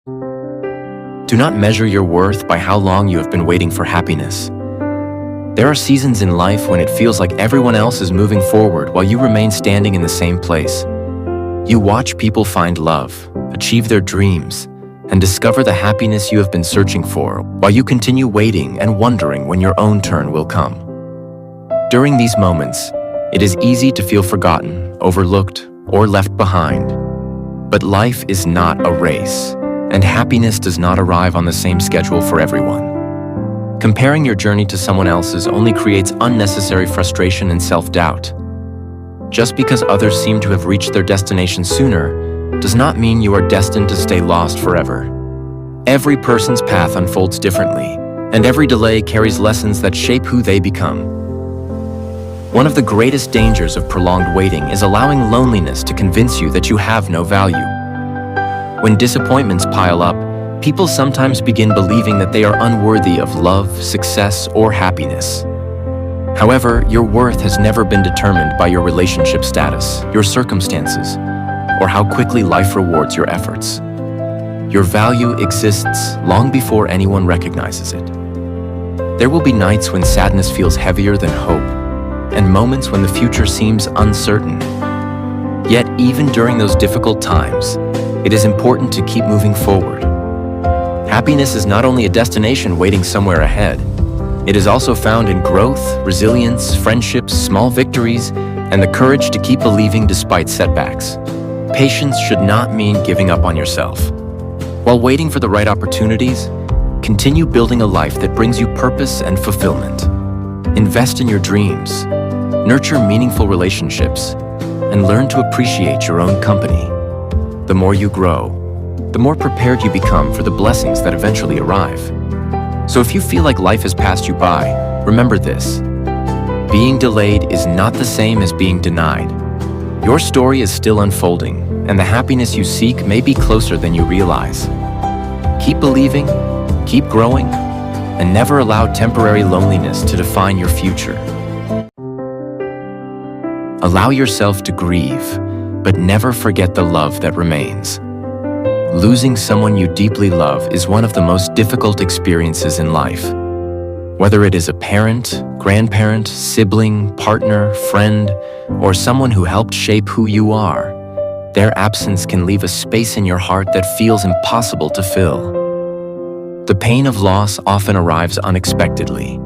Do not measure your worth by how long you have been waiting for happiness. There are seasons in life when it feels like everyone else is moving forward while you remain standing in the same place. You watch people find love, achieve their dreams, and discover the happiness you have been searching for while you continue waiting and wondering when your own turn will come. During these moments, it is easy to feel forgotten, overlooked, or left behind. But life is not a race, and happiness does not arrive on the same schedule for everyone. Comparing your journey to someone else's only creates unnecessary frustration and self-doubt. Just because others seem to have reached their destination sooner does not mean you are destined to stay lost forever. Every person's path unfolds differently, and every delay carries lessons that shape who they become. One of the greatest dangers of prolonged waiting is allowing loneliness to convince you that you have no value. When disappointments pile up, people sometimes begin believing that they are unworthy of love, success, or happiness. However, your worth has never been determined by your relationship status, your circumstances, or how quickly life rewards your efforts. Your value exists long before anyone recognizes it. There will be nights when sadness feels heavier than hope, and moments when the future seems uncertain. Yet, even during those difficult times, it is important to keep moving forward. Happiness is not only a destination waiting somewhere ahead, it is also found in growth, resilience, friendships, small victories, and the courage to keep believing despite setbacks. Patience should not mean giving up on yourself. While waiting for the right opportunities, continue building a life that brings you purpose and fulfillment. Invest in your dreams, nurture meaningful relationships, and learn to appreciate your own company. The more you grow, the more prepared you become for the blessings that eventually arrive. So if you feel like life has passed you by, remember this: being delayed is not the same as being denied. Your story is still unfolding, and the happiness you seek may be closer than you realize. Keep believing, keep growing, and never allow temporary loneliness to define your future. Allow yourself to grieve, but never forget the love that remains. Losing someone you deeply love is one of the most difficult experiences in life. Whether it is a parent, grandparent, sibling, partner, friend, or someone who helped shape who you are, their absence can leave a space in your heart that feels impossible to fill. The pain of loss often arrives unexpectedly,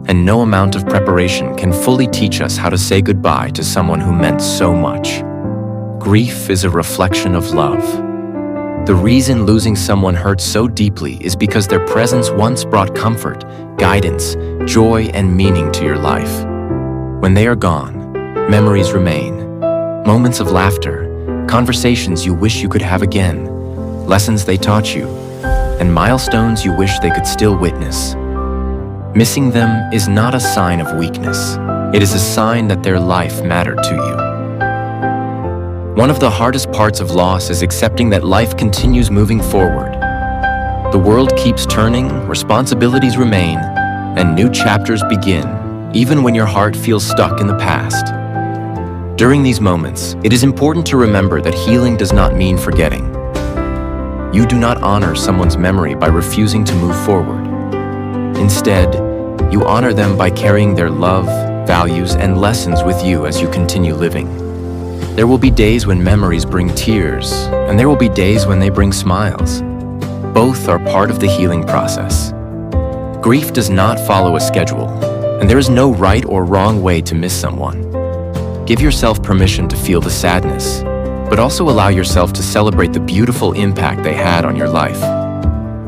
and no amount of preparation can fully teach us how to say goodbye to someone who meant so much. Grief is a reflection of love. The reason losing someone hurts so deeply is because their presence once brought comfort, guidance, joy, and meaning to your life. When they are gone, memories remain. Moments of laughter, conversations you wish you could have again, lessons they taught you, and milestones you wish they could still witness. Missing them is not a sign of weakness. It is a sign that their life mattered to you. One of the hardest parts of loss is accepting that life continues moving forward. The world keeps turning, responsibilities remain, and new chapters begin, even when your heart feels stuck in the past. During these moments, it is important to remember that healing does not mean forgetting. You do not honor someone's memory by refusing to move forward. Instead, you honor them by carrying their love, values, and lessons with you as you continue living. There will be days when memories bring tears, and there will be days when they bring smiles. Both are part of the healing process. Grief does not follow a schedule, and there is no right or wrong way to miss someone. Give yourself permission to feel the sadness, but also allow yourself to celebrate the beautiful impact they had on your life.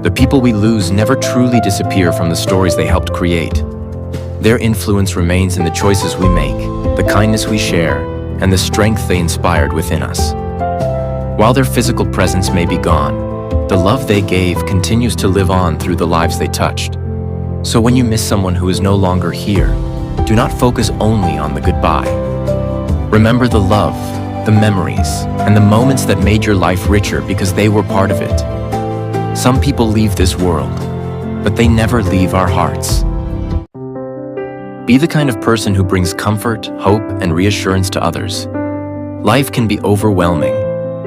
The people we lose never truly disappear from the stories they helped create. Their influence remains in the choices we make, the kindness we share, and the strength they inspired within us. While their physical presence may be gone, the love they gave continues to live on through the lives they touched. So when you miss someone who is no longer here, do not focus only on the goodbye. Remember the love, the memories, and the moments that made your life richer because they were part of it. Some people leave this world, but they never leave our hearts. Be the kind of person who brings comfort, hope, and reassurance to others. Life can be overwhelming,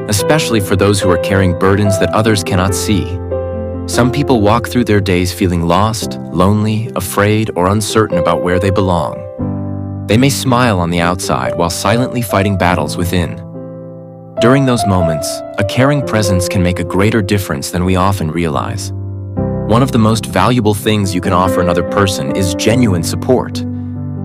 especially for those who are carrying burdens that others cannot see. Some people walk through their days feeling lost, lonely, afraid, or uncertain about where they belong. They may smile on the outside while silently fighting battles within. During those moments, a caring presence can make a greater difference than we often realize. One of the most valuable things you can offer another person is genuine support.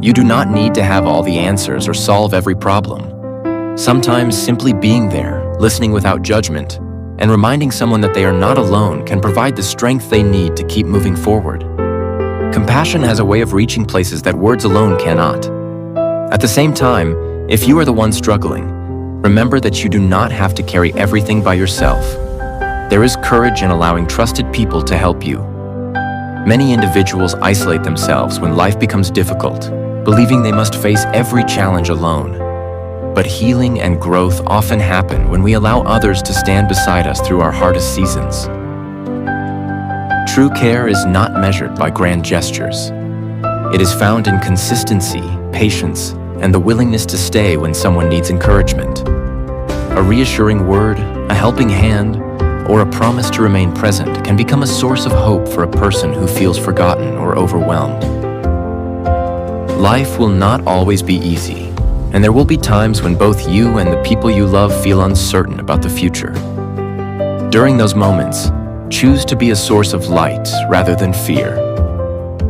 You do not need to have all the answers or solve every problem. Sometimes simply being there, listening without judgment, and reminding someone that they are not alone can provide the strength they need to keep moving forward. Compassion has a way of reaching places that words alone cannot. At the same time, if you are the one struggling, remember that you do not have to carry everything by yourself. There is courage in allowing trusted people to help you. Many individuals isolate themselves when life becomes difficult, believing they must face every challenge alone. But healing and growth often happen when we allow others to stand beside us through our hardest seasons. True care is not measured by grand gestures. It is found in consistency, patience, and the willingness to stay when someone needs encouragement. A reassuring word, a helping hand, or a promise to remain present can become a source of hope for a person who feels forgotten or overwhelmed. Life will not always be easy, and there will be times when both you and the people you love feel uncertain about the future. During those moments, choose to be a source of light rather than fear.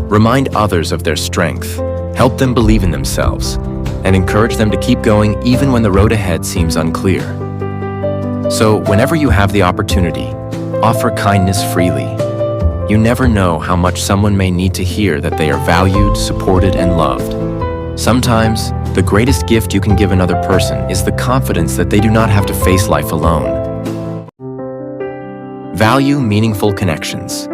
Remind others of their strength, help them believe in themselves, and encourage them to keep going even when the road ahead seems unclear. So, whenever you have the opportunity, offer kindness freely. You never know how much someone may need to hear that they are valued, supported, and loved. Sometimes, the greatest gift you can give another person is the confidence that they do not have to face life alone. Value meaningful connections.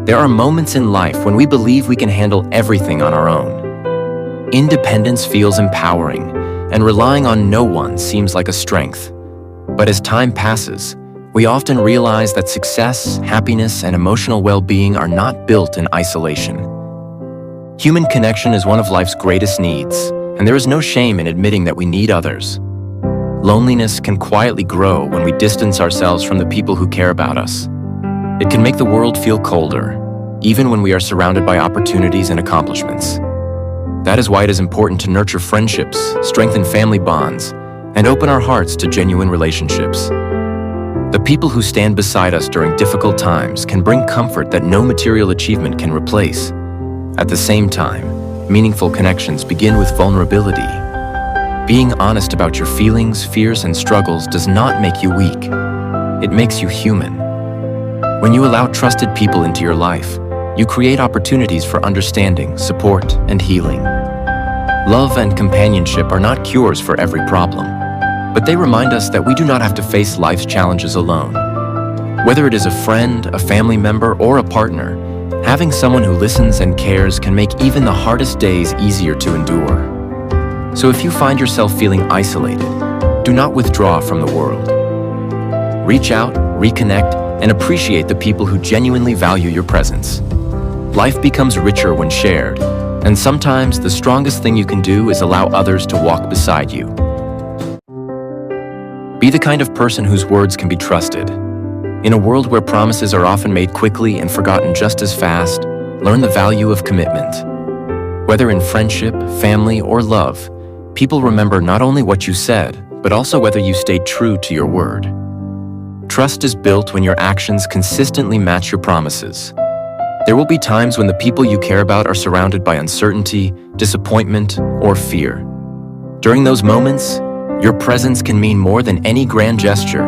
There are moments in life when we believe we can handle everything on our own. Independence feels empowering, and relying on no one seems like a strength. But as time passes, we often realize that success, happiness, and emotional well-being are not built in isolation. Human connection is one of life's greatest needs, and there is no shame in admitting that we need others. Loneliness can quietly grow when we distance ourselves from the people who care about us. It can make the world feel colder, even when we are surrounded by opportunities and accomplishments. That is why it is important to nurture friendships, strengthen family bonds, and open our hearts to genuine relationships. The people who stand beside us during difficult times can bring comfort that no material achievement can replace. At the same time, meaningful connections begin with vulnerability. Being honest about your feelings, fears, and struggles does not make you weak. It makes you human. When you allow trusted people into your life, you create opportunities for understanding, support, and healing. Love and companionship are not cures for every problem, but they remind us that we do not have to face life's challenges alone. Whether it is a friend, a family member, or a partner, having someone who listens and cares can make even the hardest days easier to endure. So if you find yourself feeling isolated, do not withdraw from the world. Reach out, reconnect, and appreciate the people who genuinely value your presence. Life becomes richer when shared, and sometimes the strongest thing you can do is allow others to walk beside you. Be the kind of person whose words can be trusted. In a world where promises are often made quickly and forgotten just as fast, learn the value of commitment. Whether in friendship, family, or love, people remember not only what you said, but also whether you stayed true to your word. Trust is built when your actions consistently match your promises. There will be times when the people you care about are surrounded by uncertainty, disappointment, or fear. During those moments, your presence can mean more than any grand gesture.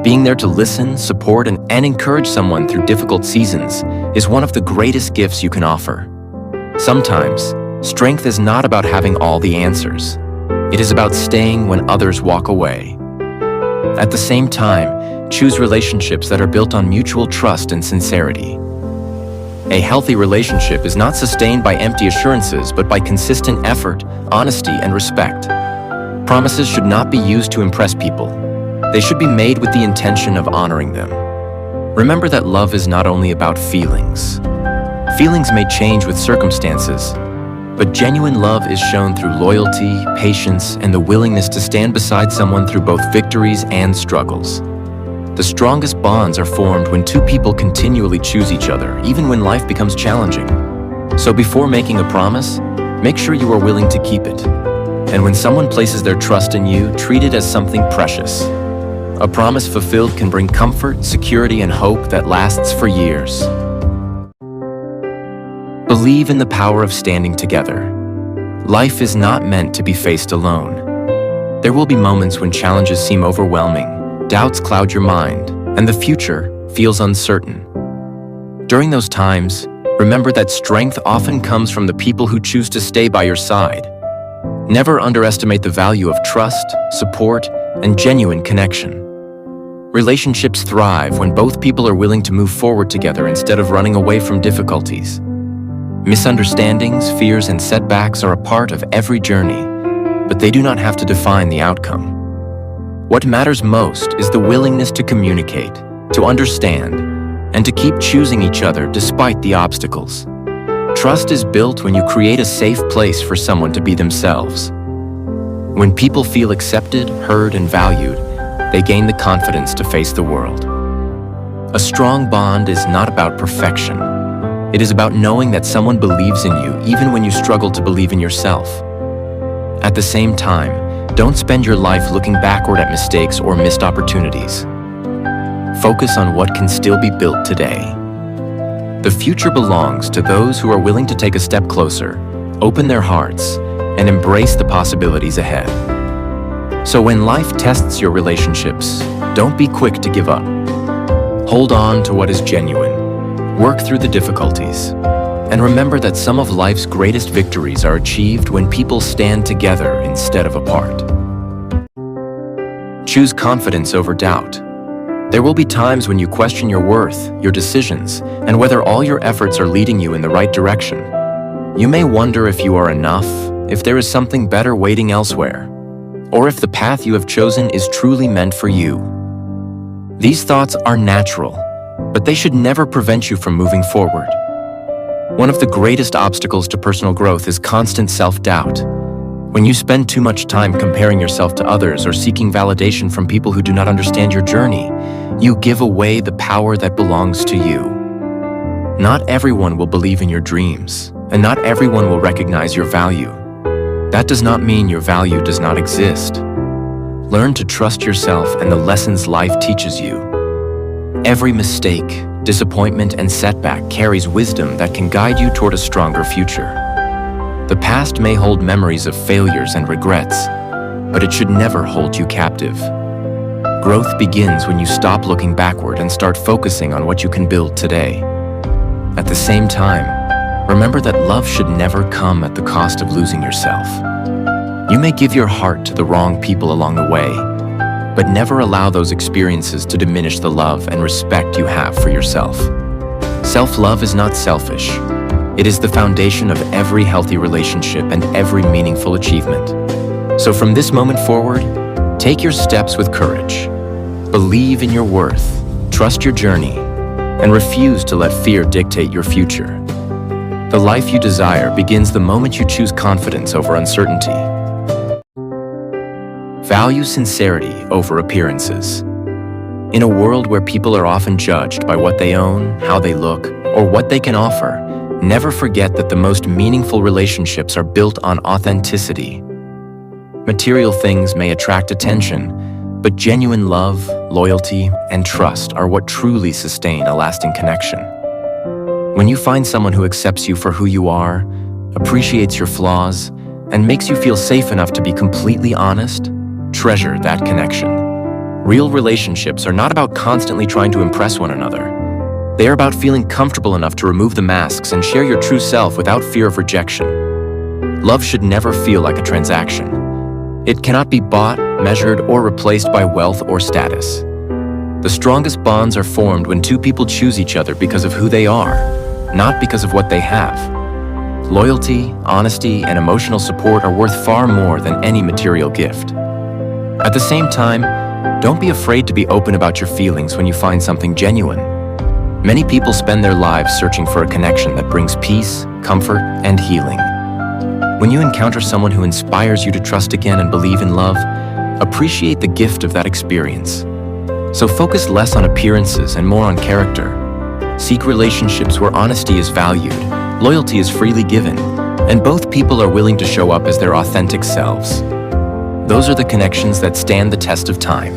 Being there to listen, support, and encourage someone through difficult seasons is one of the greatest gifts you can offer. Sometimes, strength is not about having all the answers. It is about staying when others walk away. At the same time, choose relationships that are built on mutual trust and sincerity. A healthy relationship is not sustained by empty assurances, but by consistent effort, honesty, and respect. Promises should not be used to impress people. They should be made with the intention of honoring them. Remember that love is not only about feelings. Feelings may change with circumstances, But genuine love is shown through loyalty, patience, and the willingness to stand beside someone through both victories and struggles. The strongest bonds are formed when two people continually choose each other, even when life becomes challenging. So before making a promise, make sure you are willing to keep it. And when someone places their trust in you, treat it as something precious. A promise fulfilled can bring comfort, security, and hope that lasts for years. Believe in the power of standing together. Life is not meant to be faced alone. There will be moments when challenges seem overwhelming, doubts cloud your mind, and the future feels uncertain. During those times, remember that strength often comes from the people who choose to stay by your side. Never underestimate the value of trust, support, and genuine connection. Relationships thrive when both people are willing to move forward together instead of running away from difficulties. Misunderstandings, fears, and setbacks are a part of every journey, but they do not have to define the outcome. What matters most is the willingness to communicate, to understand, and to keep choosing each other despite the obstacles. Trust is built when you create a safe place for someone to be themselves. When people feel accepted, heard, and valued, they gain the confidence to face the world. A strong bond is not about perfection. It is about knowing that someone believes in you even when you struggle to believe in yourself. At the same time, don't spend your life looking backward at mistakes or missed opportunities. Focus on what can still be built today. The future belongs to those who are willing to take a step closer, open their hearts, and embrace the possibilities ahead. So when life tests your relationships, don't be quick to give up. Hold on to what is genuine. Work through the difficulties. And remember that some of life's greatest victories are achieved when people stand together instead of apart. Choose confidence over doubt. There will be times when you question your worth, your decisions, and whether all your efforts are leading you in the right direction. You may wonder if you are enough, if there is something better waiting elsewhere, or if the path you have chosen is truly meant for you. These thoughts are natural, but they should never prevent you from moving forward. One of the greatest obstacles to personal growth is constant self-doubt. When you spend too much time comparing yourself to others or seeking validation from people who do not understand your journey, you give away the power that belongs to you. Not everyone will believe in your dreams, and not everyone will recognize your value. That does not mean your value does not exist. Learn to trust yourself and the lessons life teaches you. Every mistake, disappointment, and setback carries wisdom that can guide you toward a stronger future. The past may hold memories of failures and regrets, but it should never hold you captive. Growth begins when you stop looking backward and start focusing on what you can build today. At the same time, remember that love should never come at the cost of losing yourself. You may give your heart to the wrong people along the way, but never allow those experiences to diminish the love and respect you have for yourself. Self-love is not selfish. It is the foundation of every healthy relationship and every meaningful achievement. So from this moment forward, take your steps with courage. Believe in your worth, trust your journey, and refuse to let fear dictate your future. The life you desire begins the moment you choose confidence over uncertainty. Value sincerity over appearances. In a world where people are often judged by what they own, how they look, or what they can offer, never forget that the most meaningful relationships are built on authenticity. Material things may attract attention, but genuine love, loyalty, and trust are what truly sustain a lasting connection. When you find someone who accepts you for who you are, appreciates your flaws, and makes you feel safe enough to be completely honest, treasure that connection. Real relationships are not about constantly trying to impress one another. They are about feeling comfortable enough to remove the masks and share your true self without fear of rejection. Love should never feel like a transaction. It cannot be bought, measured, or replaced by wealth or status. The strongest bonds are formed when two people choose each other because of who they are, not because of what they have. Loyalty, honesty, and emotional support are worth far more than any material gift. At the same time, don't be afraid to be open about your feelings when you find something genuine. Many people spend their lives searching for a connection that brings peace, comfort, and healing. When you encounter someone who inspires you to trust again and believe in love, appreciate the gift of that experience. So focus less on appearances and more on character. Seek relationships where honesty is valued, loyalty is freely given, and both people are willing to show up as their authentic selves. Those are the connections that stand the test of time.